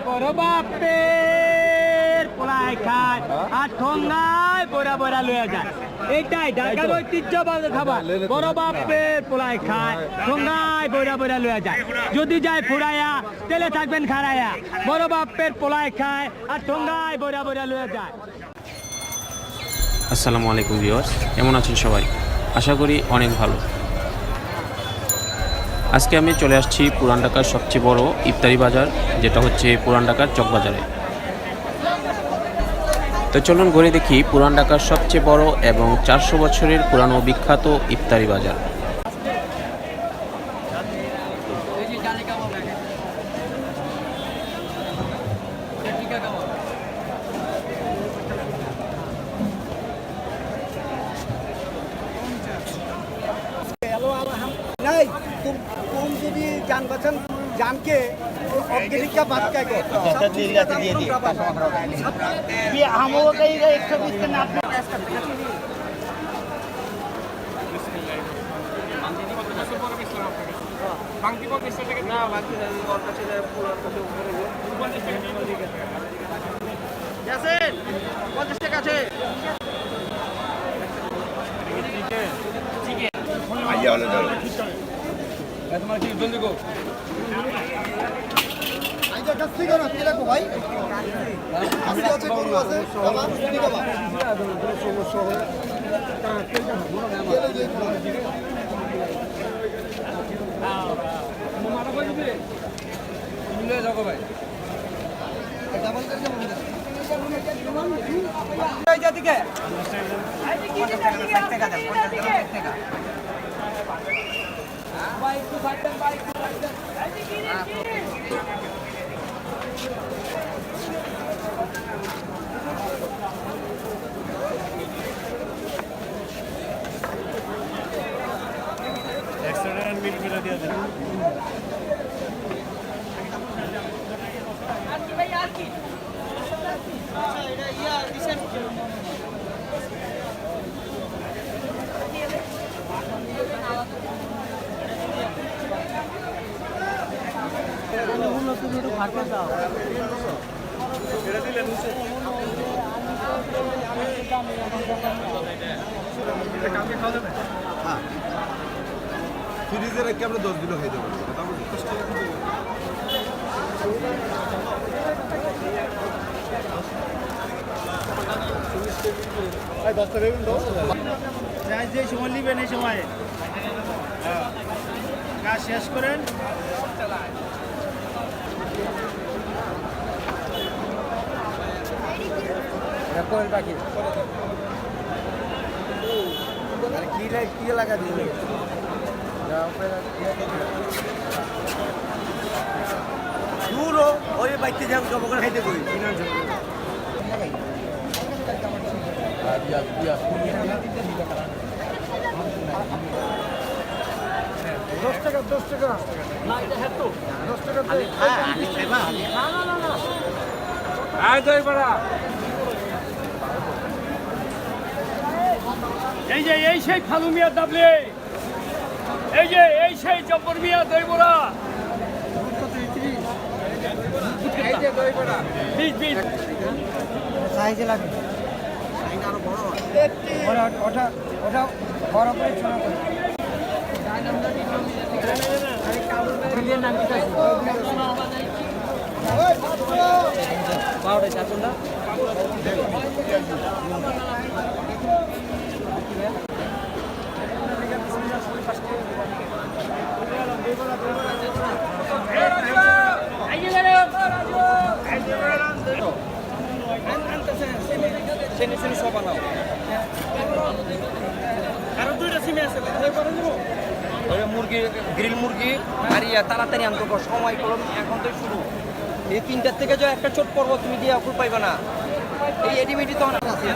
বড় বাপের পোলায় খায় আর ঠোঙ্গায় বড়া বড়া লয়ে যায়। এইটাই ঢাকার ঐতিহ্যবাহী খাবার। বড় বাপের পোলায় খায় ঠোঙ্গায় বড়া বড়া লয়ে যায়। যদি যায় ফুরাইয়া তেলে থাকবেন খারাইয়া। বড় বাপের পোলায় খায় আর ঠোঙ্গায় বড়া বড়া লয়ে যায়। আসসালামু আলাইকুম ভিউয়ার্স, কেমন আছেন সবাই? আশা করি অনেক ভালো। আজকে আমি চলে আসছি পুরান ঢাকার সবচেয়ে বড় ইফতারি বাজার, যেটা হচ্ছে পুরান ঢাকার চকবাজারে। তো চলুন ঘুরে দেখি পুরান ঢাকার সবচেয়ে বড় এবং 400 বছরের পুরানো বিখ্যাত ইফতারি বাজার। तुम যদি जान बचन जान के ऑर्गेनिक का बात क्या को दे दी ये हम हो गई 120 के नाम বাংকি পক বেশি টাকা না বাকি ওর কাছে পুরো কাছে উপরে 50 টাকা ঠিক আছে ইয়াসিন 50 টাকা আছে ঠিক আছে আইয়া হলো চলো তোমার কি জলদি গো আইজা কাস্তি করো তেলা কো ভাই কাস্তি আছে কোন আছে বাবা কি বাবা সমস্যা হয় তা তেলটা ভালো না আমার মারা কই দিবে মিলে যাও ভাই ডাবল করে যাবো এই যা দিকে আই কি টাকা 60 টাকা দাও 50 টাকা bike to fighter bike to fighter আই কি एक्सीडेंट मिल कर दिया था आरती भाई आरती अच्छा এটা ইয়া রিসেন্ট এগুলো তুমি একটু ভাগে দাও এটা দিলে নিচে এটা কালকে খাওয়া যাবে হ্যাঁ ফ্রিজে রেখে আমরা 10 দিন খাইতে পারবো কথা বলি ভাই 10 টাকা বেগুন দাও যাই যে সময় নেবেন এই সময় কাজ শেষ করেন কোয়েল পাখি আরে কি লাগা দিলে দূরও ওই বাইতে যাও সব করে খাইতে কই কিনা যাও 10 টাকা না এটা হেতো 10 টাকা দে আমি খাইবা না আয় দই বড়া এই যে এই সেই ফালু মিয়া দাবলে এই যে এই সেই জব্বর মিয়া দই বড়া এই যে দই বড়া 20 সাইজে লাগে সাইজ আরো বড় ওটা বড় করে ছোট করে বিলিয়ন নাম কি আছে ওই পাউডার চাচুন্দা মুরগি গ্রিল মুরগি আর তাড়াতাড়ি আনতে সময় কলম এখন তো শুরু এই 3টার থেকে যে একটা চোট পড়বো তুমি দিয়ে অকুল পাইবা না এই এডিমিটি তো অনেক আছে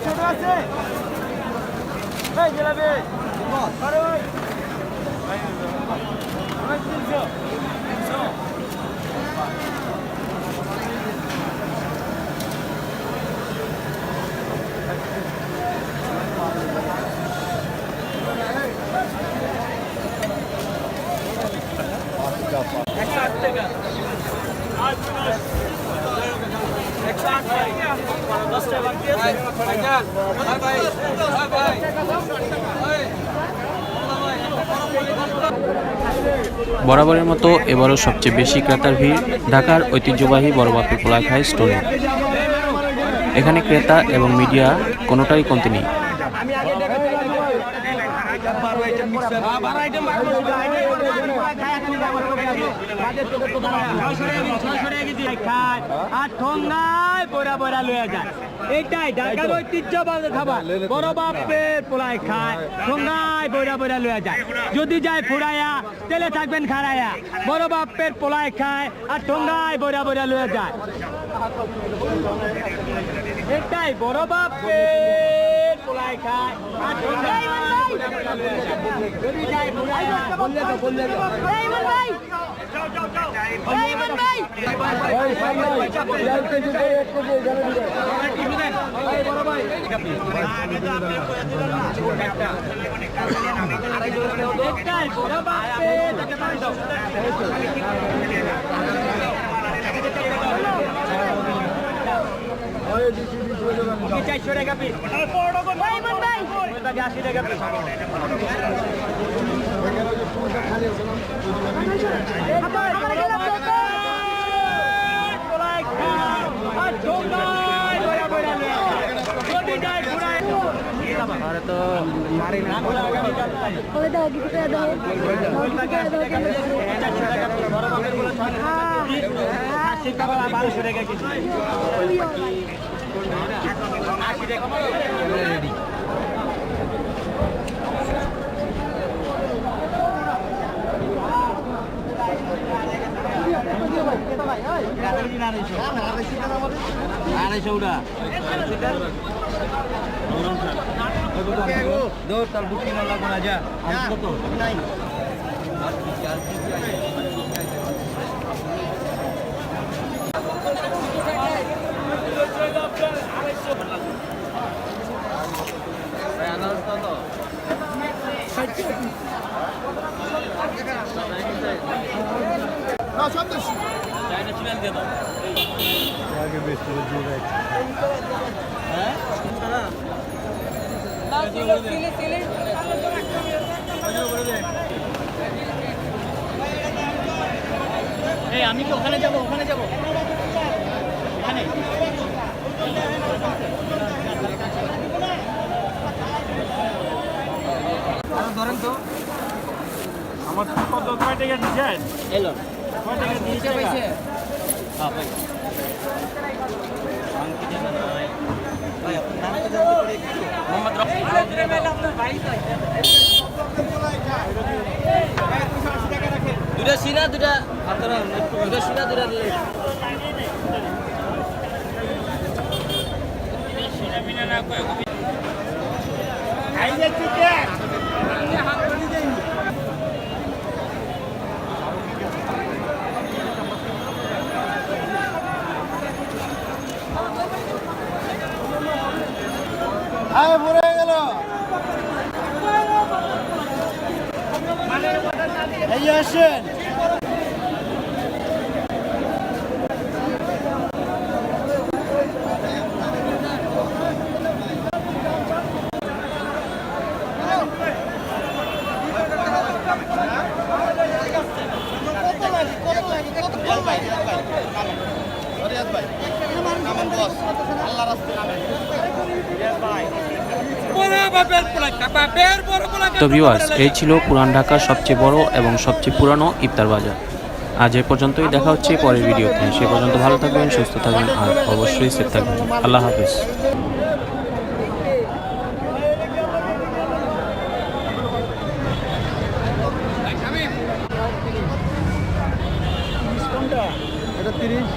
ছোট আছে জিলাপি আরে বরাবরের মতো এবারও সবচেয়ে বেশি ক্রেতার ভিড় ঢাকার ঐতিহ্যবাহী বড়বাপি পোলাইখাই স্টোরে। এখানে ক্রেতা এবং মিডিয়া কোনোটারই কমতি নেই। এইটাই ঢাকার ঐতিহ্যবাহী খাবার, বড় বাপের পোলাই খায়, ঠোঙ্গায় বইরা বইরা লয়ে যায়। যদি যায় ফুরাইয়া তেলে থাকবেন খারাইয়া, বড় বাপের পোলাই খায় আর ঠোঙ্গায় বইরা বইরা লয়ে যায়। এটাই বড় বাপের পোলাই খায় আর ঠোঙ্গায় বইরা বইরা লয়ে যায়। যদি যায় ফুরাইয়া বললে তো তার বুকিং লাগবে না যা কত নাই। আমি কি ওখানে যাবো এখানে ধরেন তো আমার কত কয় টাকা দিয়েছেন এলো কয় টাকা দিয়েছে পাইছে হ্যাঁ ভাই ভাই আপনার নাম তো জানতে পারি মোহাম্মদ রফি আপনার ভাই দুটা সিনা দুটা আপনারা দুটা সিনা দুটা সিনা বিনা না কয় আইলে চিকে আমি হাত ধরে দেই আয় ভরে গেল এই আসেন তো ভিউয়ার্স, এই ছিল পুরান ঢাকার সবচেয়ে বড় এবং সবচেয়ে পুরানো ইফতার বাজার। আজ এ পর্যন্তই, দেখা হচ্ছে পরের ভিডিওতে। সে পর্যন্ত ভালো থাকবেন, সুস্থ থাকবেন আর অবশ্যই সেফ থাকবেন। আল্লাহ হাফেজ। এটা 30